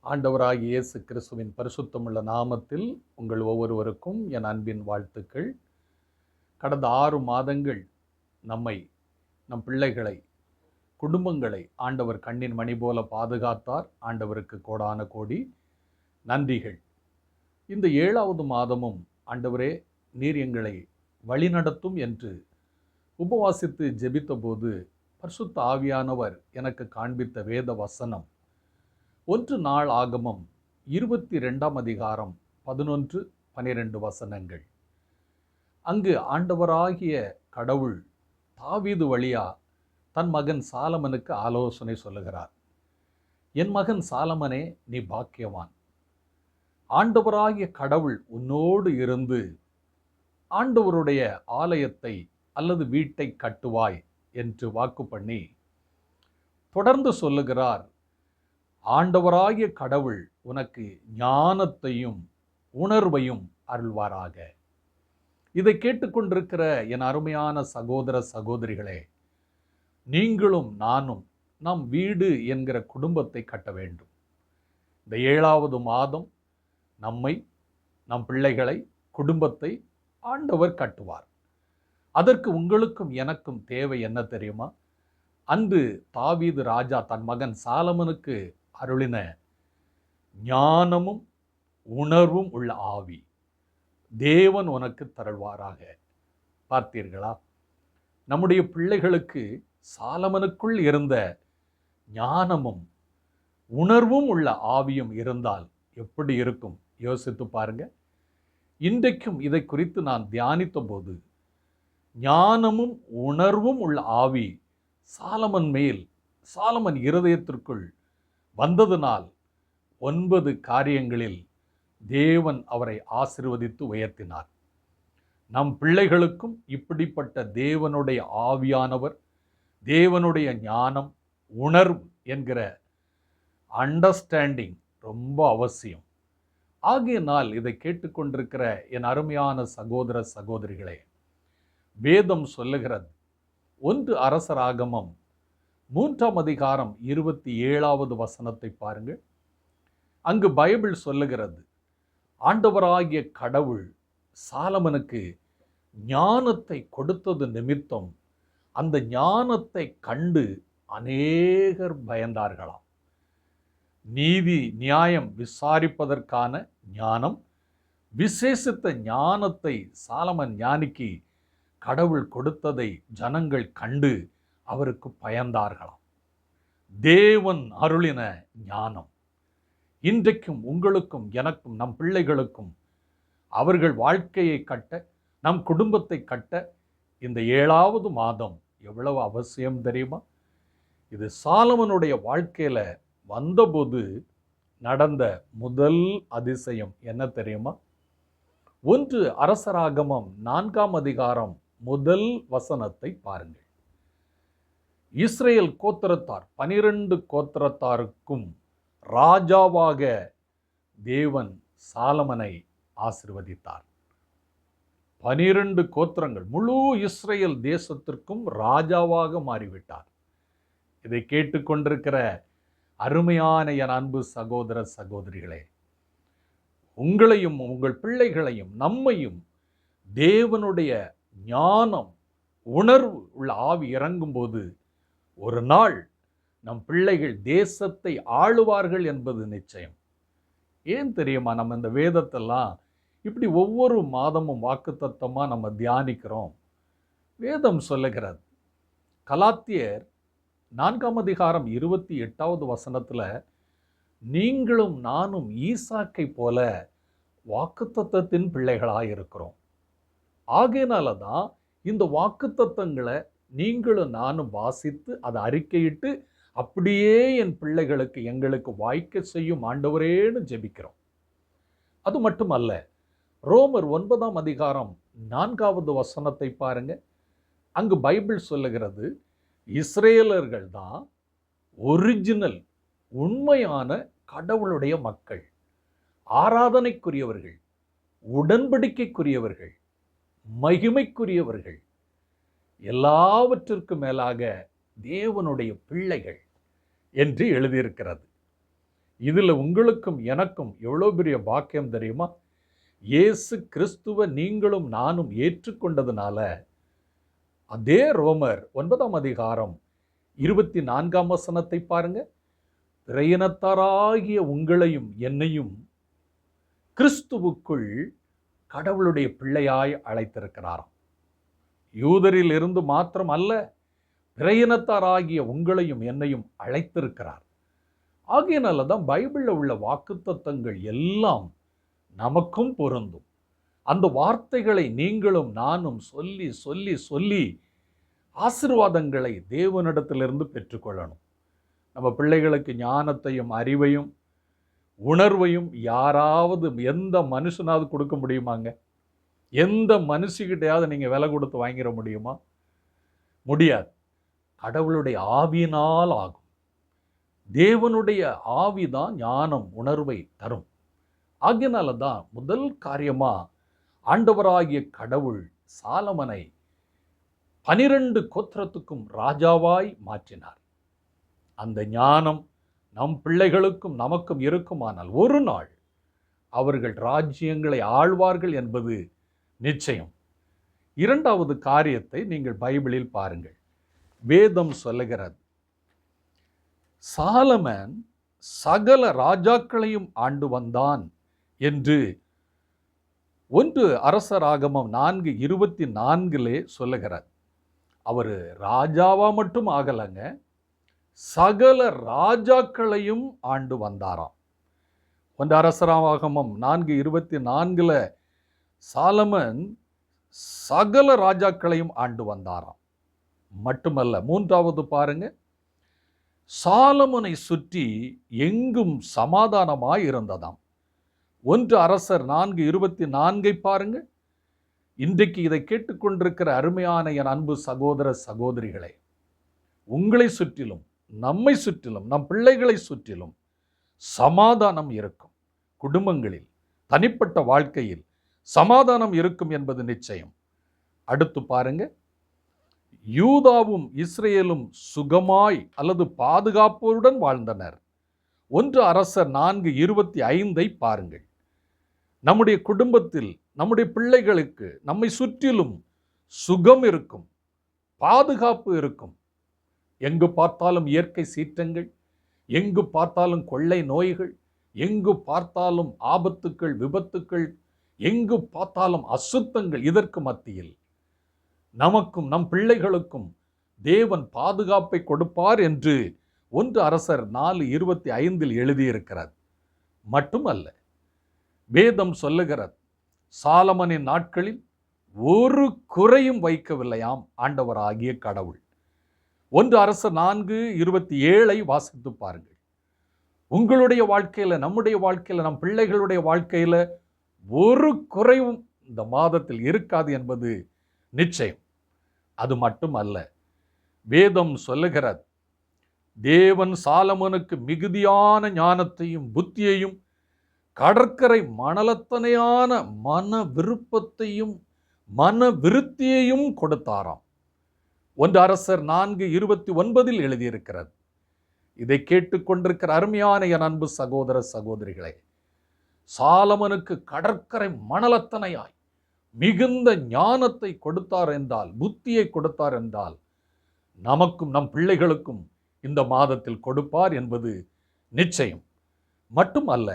ஆண்டவராகிய இயேசு கிறிஸ்துவின் பரிசுத்தமுள்ள நாமத்தில் உங்கள் ஒவ்வொருவருக்கும் என் அன்பின் வாழ்த்துக்கள். கடந்த 6 மாதங்கள் நம்மை, நம் பிள்ளைகளை, குடும்பங்களை ஆண்டவர் கண்ணின் மணி போல பாதுகாத்தார். ஆண்டவருக்கு கோடான கோடி நன்றிகள். இந்த 7வது மாதமும் ஆண்டவரே நீர் எங்களை வழிநடத்தும் என்று உபவாசித்து ஜெபித்த போது பரிசுத்த ஆவியானவர் எனக்கு காண்பித்த வேத வசனம் 1 நாளாகமம் 22ஆம் அதிகாரம் 11, 12 வசனங்கள். அங்கு ஆண்டவராகிய கடவுள் தாவீது வழியா தன் மகன் சாலமனுக்கு ஆலோசனை சொல்லுகிறார். என் மகன் சாலமனே, நீ பாக்கியவான். ஆண்டவராகிய கடவுள் உன்னோடு இருந்து ஆண்டவருடைய ஆலயத்தை அல்லது வீட்டை கட்டுவாய் என்று வாக்கு பண்ணி தொடர்ந்து சொல்லுகிறார். ஆண்டவராகிய கடவுள் உனக்கு ஞானத்தையும் உணர்வையும் அருள்வாராக. இதை கேட்டுக்கொண்டிருக்கிற என் அருமையான சகோதர சகோதரிகளே, நீங்களும் நானும் நம் வீடு என்கிற குடும்பத்தை கட்ட வேண்டும். இந்த 7வது மாதம் நம்மை, நம் பிள்ளைகளை, குடும்பத்தை ஆண்டவர் கட்டுவார். அதற்கு உங்களுக்கும் எனக்கும் தேவை என்ன தெரியுமா? அன்று தாவீது ராஜா தன் மகன் சாலமனுக்கு அருளின ஞானமும் உணர்வும் உள்ள ஆவி தேவன் உனக்கு தருள்வாராக. பார்த்தீர்களா? நம்முடைய பிள்ளைகளுக்கு சாலமனுக்குள் இருந்த ஞானமும் உணர்வும் உள்ள ஆவியும் இருந்தால் எப்படி இருக்கும் யோசித்து பாருங்க. இன்றைக்கும் இதை குறித்து நான் தியானித்த போது ஞானமும் உணர்வும் உள்ள ஆவி சாலமன் இருதயத்திற்குள் வந்ததினால் 9 காரியங்களில் தேவன் அவரை ஆசீர்வதித்து உயர்த்தினார். நம் பிள்ளைகளுக்கும் இப்படிப்பட்ட தேவனுடைய ஆவியானவர், தேவனுடைய ஞானம், உணர்வு என்கிற அண்டர்ஸ்டாண்டிங் ரொம்ப அவசியம். ஆகையினால் இதை கேட்டுக்கொண்டிருக்கிற என் அருமையான சகோதர சகோதரிகளே, வேதம் சொல்லுகிறது 1 அரசராகமம் 3ஆம் அதிகாரம் 27வது வசனத்தை பாருங்கள். அங்கு பைபிள் சொல்லுகிறது, ஆண்டவராகிய கடவுள் சாலமனுக்கு ஞானத்தை கொடுத்தது நிமித்தம் அந்த ஞானத்தை கண்டு அநேகர் பயந்தார்களாம். நீதி நியாயம் விசாரிப்பதற்கான ஞானம், விசேஷித்த ஞானத்தை சாலமன் ஞானிக்கு கடவுள் கொடுத்ததை ஜனங்கள் கண்டு அவருக்கு பயந்தார்களாம். தேவன் அருளின ஞானம் இன்றைக்கும் உங்களுக்கும் எனக்கும் நம் பிள்ளைகளுக்கும் அவர்கள் வாழ்க்கையை கட்ட, நம் குடும்பத்தை கட்ட இந்த 7வது மாதம் எவ்வளவு அவசியம் தெரியுமா? இது சாலமனுடைய வாழ்க்கையில வந்தபோது நடந்த முதல் அதிசயம் என்ன தெரியுமா? 1 அரசராகமம் 4ஆம் அதிகாரம் 1 வசனத்தை பாருங்கள். இஸ்ரேல் கோத்திரத்தார் 12 கோத்திரத்தாருக்கும் ராஜாவாக தேவன் சாலமனை ஆசீர்வதித்தார். 12 கோத்திரங்கள், முழு இஸ்ரேல் தேசத்திற்கும் ராஜாவாக மாறிவிட்டார். இதை கேட்டுக்கொண்டிருக்கிற அருமையான என் அன்பு சகோதர சகோதரிகளே, உங்களையும் உங்கள் பிள்ளைகளையும் நம்மையும் தேவனுடைய ஞானம் உணர்வு உள்ள ஆவி இறங்கும்போது ஒரு நாள் நம் பிள்ளைகள் தேசத்தை ஆளுவார்கள் என்பது நிச்சயம். ஏன் தெரியுமா? நம்ம இந்த வேதத்தெல்லாம் இப்படி ஒவ்வொரு மாதமும் வாக்குத்தத்தமா நம்ம தியானிக்கிறோம். வேதம் சொல்லுகிறது, கலாத்தியர் 4ஆம் அதிகாரம் 28வது வசனத்துல, நீங்களும் நானும் ஈசாக்கை போல வாக்குத்தத்தத்தின் பிள்ளைகளாக இருக்கிறோம். ஆகையினால தான் இந்த வாக்குத்தத்தங்களை நீங்களும் நானும் வாசித்து அதை அறிக்கையிட்டு அப்படியே என் பிள்ளைகளுக்கு எங்களுக்கு வாய்க்க செய்யும் ஆண்டவரேன்னு ஜெபிக்கிறோம். அது மட்டுமல்ல, ரோமர் 9ஆம் அதிகாரம் 4வது வசனத்தை பாருங்க. அங்கு பைபிள் சொல்லுகிறது, இஸ்ரேலர்கள் தான் ஒரிஜினல் உண்மையான கடவுளுடைய மக்கள், ஆராதனைக்குரியவர்கள், உடன்படிக்கைக்குரியவர்கள், மகிமைக்குரியவர்கள், எல்லாவற்றிற்கும் மேலாக தேவனுடைய பிள்ளைகள் என்று எழுதியிருக்கிறது. இதில் உங்களுக்கும் எனக்கும் எவ்வளோ பெரிய பாக்கியம் தெரியுமா? இயேசு கிறிஸ்துவை நீங்களும் நானும் ஏற்றுக்கொண்டதுனால அதே ரோமர் 9ஆம் அதிகாரம் 24ஆம் வசனத்தை பாருங்க. பிறையினத்தாராகிய உங்களையும் என்னையும் கிறிஸ்துவுக்குள் கடவுளுடைய பிள்ளையாய் அழைத்திருக்கிறாராம். யூதரில் இருந்து மாத்திரம் அல்ல, பிறையினத்தாராகிய உங்களையும் என்னையும் அழைத்திருக்கிறார். ஆகையினால தான் பைபிளில் உள்ள வாக்குத்தத்தங்கள் எல்லாம் நமக்கும் பொருந்தும். அந்த வார்த்தைகளை நீங்களும் நானும் சொல்லி சொல்லி சொல்லி ஆசீர்வாதங்களை தேவனிடத்திலிருந்து பெற்றுக்கொள்ளணும். நம்ம பிள்ளைகளுக்கு ஞானத்தையும் அறிவையும் உணர்வையும் யாராவது எந்த மனுஷனாவது கொடுக்க முடியுமாங்க? எந்த மனுஷிக்கிட்டையாவது நீங்கள் விலை கொடுத்து வாங்கிட முடியுமா? முடியாது. கடவுளுடைய ஆவியினால் ஆகும். தேவனுடைய ஆவிதான் ஞானம் உணர்வை தரும். ஆகியனால தான் முதல் காரியமா ஆண்டவராகிய கடவுள் சாலமனை 12 கோத்திரத்துக்கும் ராஜாவாய் மாற்றினார். அந்த ஞானம் நம் பிள்ளைகளுக்கும் நமக்கும் இருக்குமானால் ஒரு நாள் அவர்கள் ராஜ்யங்களை ஆழ்வார்கள் என்பது நிச்சயம். இரண்டாவது காரியத்தை நீங்கள் பைபிளில் பாருங்கள். வேதம் சொல்லுகிறது, சாலமன் சகல ராஜாக்களையும் ஆண்டு வந்தான் என்று 1 அரசராகமம் 4:24 சொல்லுகிறார். அவர் ராஜாவா மட்டும் ஆகலைங்க, சகல ராஜாக்களையும் ஆண்டு வந்தாராம். 1 அரசராகமம் 4:24 சாலமன் சகல ராஜாக்களையும் ஆண்டு வந்தாராம். மட்டுமல்ல, மூன்றாவது பாருங்க, சாலமனை சுற்றி எங்கும் சமாதானமாய் இருந்ததாம். 1 அரசர் 4:24 பாருங்க. இன்றைக்கு இதை கேட்டுக்கொண்டிருக்கிற அருமையான என் அன்பு சகோதர சகோதரிகளே, உங்களை சுற்றிலும் நம்மை சுற்றிலும் நம் பிள்ளைகளை சுற்றிலும் சமாதானம் இருக்கும். குடும்பங்களில் தனிப்பட்ட வாழ்க்கையில் சமாதானம் இருக்கும் என்பது நிச்சயம். அடுத்து பாருங்க, யூதாவும் இஸ்ரேலும் சுகமாய் அல்லது பாதுகாப்புடன் வாழ்ந்தனர். 1 அரசர் 4:25 பாருங்கள். நம்முடைய குடும்பத்தில் நம்முடைய பிள்ளைகளுக்கு நம்மை சுற்றிலும் சுகம் இருக்கும், பாதுகாப்பு இருக்கும். எங்கு பார்த்தாலும் இயற்கை சீற்றங்கள், எங்கு பார்த்தாலும் கொள்ளை நோய்கள், எங்கு பார்த்தாலும் ஆபத்துக்கள், விபத்துக்கள், எங்கு பார்த்தாலும் அசுத்தங்கள். இதற்கு மத்தியில் நமக்கும் நம் பிள்ளைகளுக்கும் தேவன் பாதுகாப்பை கொடுப்பார் என்று 1 அரசர் 4:25 எழுதியிருக்கிறது. மட்டுமல்ல, வேதம் சொல்லுகிறது, சாலமனின் நாட்களில் ஒரு குறையும் வைக்கவில்லையாம் ஆண்டவராகிய கடவுள். 1 அரசர் 4:27 வாசித்து பாருங்கள். உங்களுடைய வாழ்க்கையில, நம்முடைய வாழ்க்கையில, நம் பிள்ளைகளுடைய வாழ்க்கையில ஒரு குறைவும் இந்த மாதத்தில் இருக்காது என்பது நிச்சயம். அது மட்டுமல்ல, வேதம் சொல்லுகிறது, தேவன் சாலமோனுக்கு மிகுதியான ஞானத்தையும் புத்தியையும் கடற்கரை மணலத்தனையான மன விருப்பத்தையும் மன விருத்தியையும் கொடுத்தாராம். 1 அரசர் 4:29 எழுதியிருக்கிறது. இதை கேட்டுக்கொண்டிருக்கிற அருமையான என் அன்பு சகோதர சகோதரிகளே, சாலமனுக்கு கடற்கரை மணலத்தனையாய் மிகுந்த ஞானத்தை கொடுத்தார் என்றால், புத்தியை கொடுத்தார் என்றால், நமக்கும் நம் பிள்ளைகளுக்கும் இந்த மாதத்தில் கொடுப்பார் என்பது நிச்சயம். மட்டுமல்ல,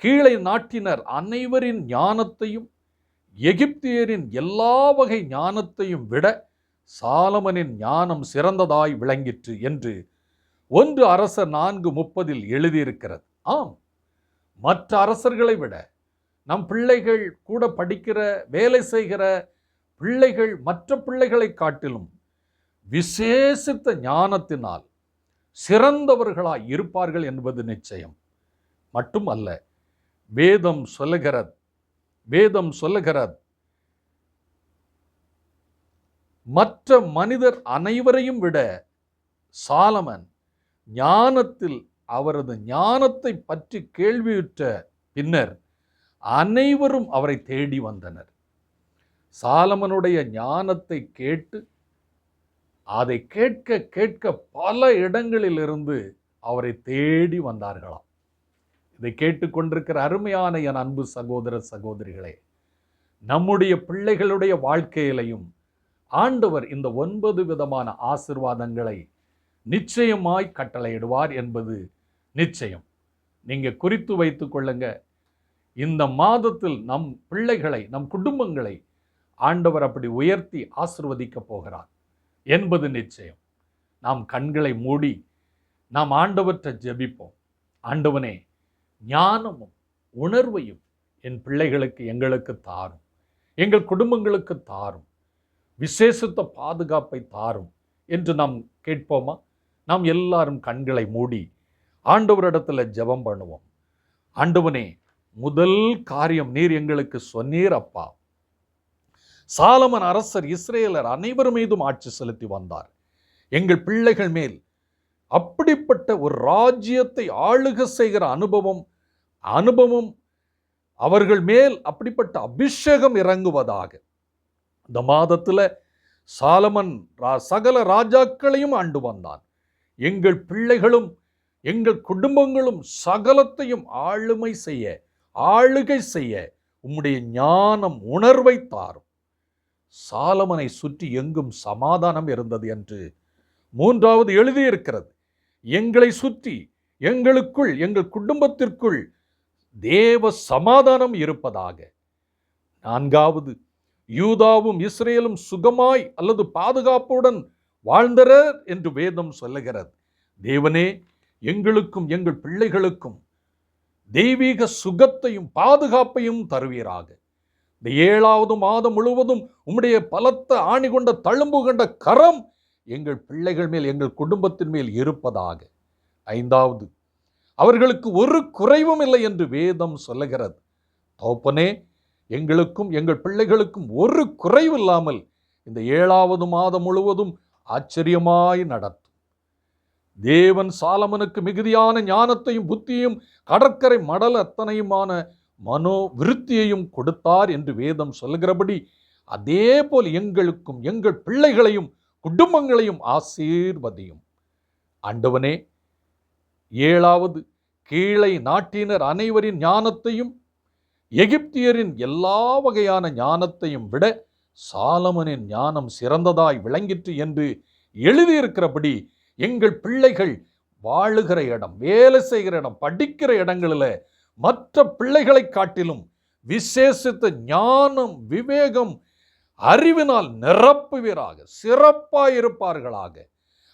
கீழே நாட்டினர் அனைவரின் ஞானத்தையும் எகிப்தியரின் எல்லா வகை ஞானத்தையும் விட சாலமனின் ஞானம் சிறந்ததாய் விளங்கிற்று என்று 1 அரசர் 4:30 எழுதியிருக்கிறது. ஆம், மற்ற அரசர்களை விட நம் பிள்ளைகள் கூட படிக்கிற, வேலை செய்கிற பிள்ளைகள் மற்ற பிள்ளைகளை காட்டிலும் விசேஷித்த ஞானத்தினால் சிறந்தவர்களாய் இருப்பார்கள் என்பது நிச்சயம். மட்டுமல்ல, வேதம் சொல்லுகிறது, மற்ற மனிதர் அனைவரையும் விட சாலமன் ஞானத்தில் அவரது ஞானத்தை பற்றி கேள்வியுற்ற பின்னர் அனைவரும் அவரை தேடி வந்தனர். சாலமனுடைய ஞானத்தை கேட்டு அதை கேட்க கேட்க பல இடங்களிலிருந்து அவரை தேடி வந்தார்களாம். இதை கேட்டுக்கொண்டிருக்கிற அருமையான என் அன்பு சகோதர சகோதரிகளே, நம்முடைய பிள்ளைகளுடைய வாழ்க்கையிலையும் ஆண்டவர் இந்த 9 விதமான ஆசீர்வாதங்களை நிச்சயமாய் கட்டளையிடுவார் என்பது நிச்சயம். நீங்க குறித்து வைத்துக் கொள்ளுங்க. இந்த மாதத்தில் நம் பிள்ளைகளை, நம் குடும்பங்களை ஆண்டவர் அப்படி உயர்த்தி ஆசீர்வதிக்க போகிறார் என்பது நிச்சயம். நாம் கண்களை மூடி நாம் ஆண்டவற்றை ஜெபிப்போம். ஆண்டவனே, ஞானமும் உணர்வையும் என் பிள்ளைகளுக்கு, எங்களுக்கு தாரும், எங்கள் குடும்பங்களுக்கு தாரும், விசேஷித்த பாதுகாப்பை தாரும் என்று நாம் கேட்போமா? நாம் எல்லாரும் கண்களை மூடி ஆண்டவரிடத்தில் ஜெபம் பண்ணுவோம். ஆண்டவனே, முதல் காரியம் நீர் எங்களுக்கு சொன்னீர் அப்பா. சாலமன் அரசர் இஸ்ரேலர் அனைவர் மீதும் ஆட்சி செலுத்தி வந்தார். எங்கள் பிள்ளைகள் மேல் அப்படிப்பட்ட ஒரு ராஜ்யத்தை ஆளுக செய்கிற அனுபவம் அவர்கள் மேல் அப்படிப்பட்ட அபிஷேகம் இறங்குவதாக. இந்த மாதத்துல சாலமன் சகல ராஜாக்களையும் ஆண்டு வந்தான். எங்கள் பிள்ளைகளும் எங்கள் குடும்பங்களும் சகலத்தையும் ஆளுகை செய்ய உம்முடைய ஞானம், உணர்வை தாரும். சாலமனை சுற்றி எங்கும் சமாதானம் இருந்தது என்று 3வது எழுதியிருக்கிறது. எங்களை சுற்றி, எங்களுக்குள், எங்கள் குடும்பத்திற்குள் தேவ சமாதானம் இருப்பதாக. 4வது, யூதாவும் இஸ்ரேலும் சுகமாய் அல்லது பாதுகாப்புடன் வாழ்ந்தனர் என்று வேதம் சொல்லுகிறது. தேவனே, எங்களுக்கும் எங்கள் பிள்ளைகளுக்கும் தெய்வீக சுகத்தையும் பாதுகாப்பையும் தருவீராக. இந்த 7வது மாதம் முழுவதும் உம்முடைய பலத்த ஆணி கொண்ட தழும்பு கொண்ட கரம் எங்கள் பிள்ளைகள் மேல், எங்கள் குடும்பத்தின் மேல் இருப்பதாக. 5வது, அவர்களுக்கு ஒரு குறைவும் இல்லை என்று வேதம் சொல்லுகிறது. தகப்பனே, எங்களுக்கும் எங்கள் பிள்ளைகளுக்கும் ஒரு குறைவில்லாமல் இந்த 7வது மாதம் முழுவதும் ஆச்சரியமாய் நடத்தும். தேவன் சாலமனுக்கு மிகுதியான ஞானத்தையும் புத்தியையும் கடற்கரை மடல் அத்தனையுமான மனோ விருத்தியையும் கொடுத்தார் என்று வேதம் சொல்கிறபடி, அதே போல் எங்களுக்கும் எங்கள் பிள்ளைகளையும் குடும்பங்களையும் ஆசீர்வதியும். ஆண்டவனே, 7வது, கீழை நாட்டினர் அனைவரின் ஞானத்தையும் எகிப்தியரின் எல்லா வகையான ஞானத்தையும் விட சாலமனின் ஞானம் சிறந்ததாய் விளங்கிற்று என்று எழுதியிருக்கிறபடி, எங்கள் பிள்ளைகள் வாழுகிற இடம், வேலை செய்கிற இடம், படிக்கிற இடங்களில் மற்ற பிள்ளைகளை காட்டிலும் விசேஷித்த ஞானம், விவேகம், அறிவினால் நிரப்புவீராக, சிறப்பாயிருப்பார்களாக.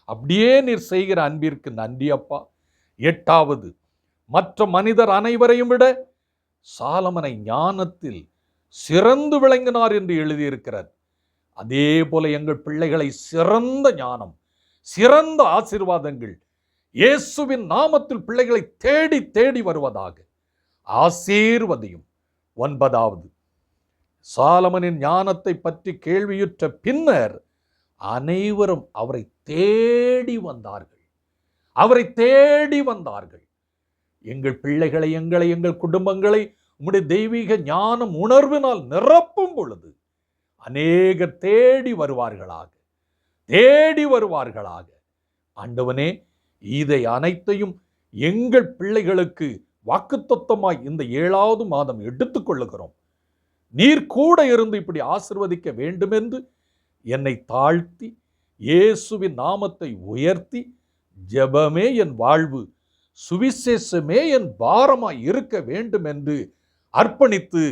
அப்படியே நீர் செய்கிற அன்பிற்கு நன்றி அப்பா. 8வது, மற்ற மனிதர் அனைவரையும் விட சாலமனை ஞானத்தில் சிறந்து விளங்கினார் என்று எழுதியிருக்கிறார். அதே போல எங்கள் பிள்ளைகளை சிறந்த ஞானம், சிறந்த ஆசீர்வாதங்கள் இயேசுவின் நாமத்தில் பிள்ளைகளை தேடி தேடி வருவதாக ஆசீர்வதியும். 9வது, சாலமனின் ஞானத்தை பற்றி கேள்வியுற்ற பின்னர் அனைவரும் அவரை தேடி வந்தார்கள். எங்கள் பிள்ளைகளை, எங்கள் குடும்பங்களை உம்முடைய தெய்வீக ஞானம், உணர்வினால் நிரப்பும் பொழுது அநேகர் தேடி வருவார்களாக. ஆண்டவனே, இதை அனைத்தையும் எங்கள் பிள்ளைகளுக்கு வாக்குத்தத்தமாய் இந்த 7வது மாதம் எடுத்துக்கொள்ளுகிறோம். நீர் கூட இருந்து இப்படி ஆசீர்வதிக்க வேண்டும் என்று என்னை தாழ்த்தி, இயேசுவின் நாமத்தை உயர்த்தி, ஜெபமே என் வாழ்வு, சுவிசேஷமே என் பாரமாய் இருக்க வேண்டும் என்று அர்ப்பணித்து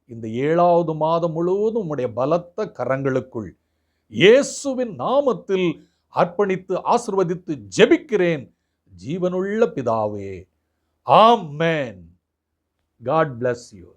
இந்த 7வது மாதம் முழுவதும் உம்முடைய பலத்த கரங்களுக்குள் இயேசுவின் நாமத்தில் அர்ப்பணித்து ஆசீர்வதித்து ஜெபிக்கிறேன் ஜீவனுள்ள பிதாவே. ஆமென். God bless you.